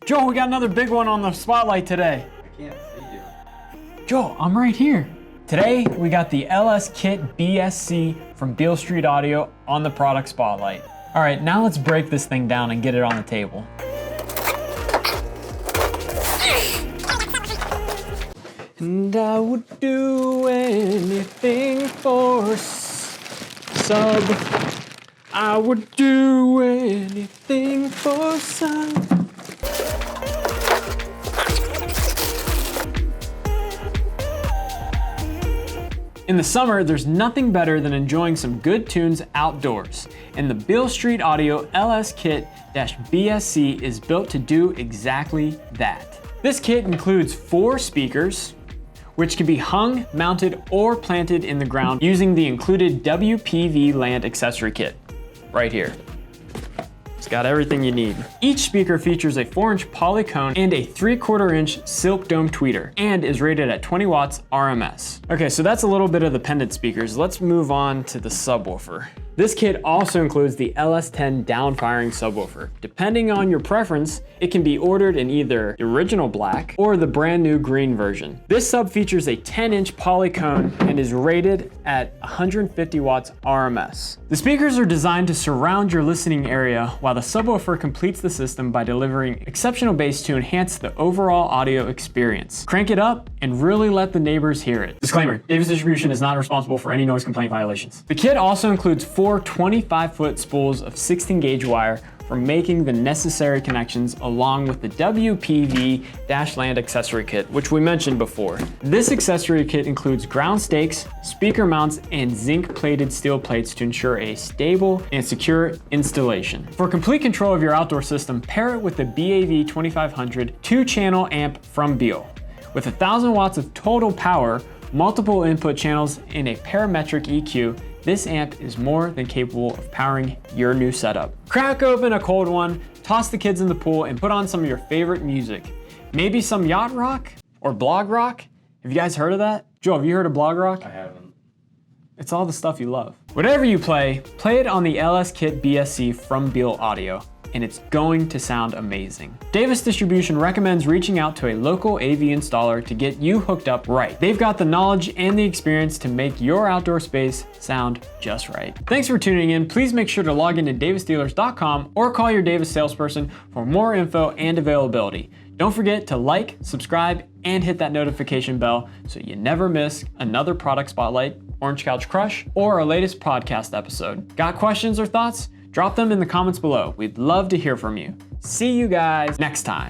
Joel, we got another big one on the spotlight today. I can't see you. Joel, I'm right here. Today, we got the LSKIT-BSC from Beale Street Audio on the product spotlight. All right, now let's break this thing down and get it on the table. And I would do anything for sub. I would do anything for sub. In the summer, there's nothing better than enjoying some good tunes outdoors, and the Beale Street Audio LSKIT-BSC is built to do exactly that. This kit includes 4 speakers, which can be hung, mounted, or planted in the ground using the included WPV land accessory kit, right here. It's got everything you need. Each speaker features a 4-inch polycone and a 3/4-inch silk dome tweeter, and is rated at 20 watts RMS. Okay, so that's a little bit of the pendant speakers. Let's move on to the subwoofer. This kit also includes the LS10 downfiring subwoofer. Depending on your preference, it can be ordered in either the original black or the brand new green version. This sub features a 10-inch polycone and is rated at 150 watts RMS. The speakers are designed to surround your listening area, while the subwoofer completes the system by delivering exceptional bass to enhance the overall audio experience. Crank it up and really let the neighbors hear it. Disclaimer, Davis Distribution is not responsible for any noise complaint violations. The kit also includes 4 25-foot spools of 16-gauge wire for making the necessary connections, along with the WPV-land accessory kit, which we mentioned before. This accessory kit includes ground stakes, speaker mounts, and zinc-plated steel plates to ensure a stable and secure installation. For complete control of your outdoor system, pair it with the BAV 2500 2-channel amp from Beale. With 1,000 watts of total power, multiple input channels, and a parametric EQ, this amp is more than capable of powering your new setup. Crack open a cold one, toss the kids in the pool, and put on some of your favorite music. Maybe some yacht rock or blog rock? Have you guys heard of that? Joe, have you heard of blog rock? I haven't. It's all the stuff you love. Whatever you play it on the LSKIT-BSC from Beale Audio, and it's going to sound amazing. Davis Distribution recommends reaching out to a local AV installer to get you hooked up right. They've got the knowledge and the experience to make your outdoor space sound just right. Thanks for tuning in. Please make sure to log into davisdealers.com or call your Davis salesperson for more info and availability. Don't forget to like, subscribe, and hit that notification bell so you never miss another product spotlight, Orange Couch Crush, or our latest podcast episode. Got questions or thoughts? Drop them in the comments below. We'd love to hear from you. See you guys next time.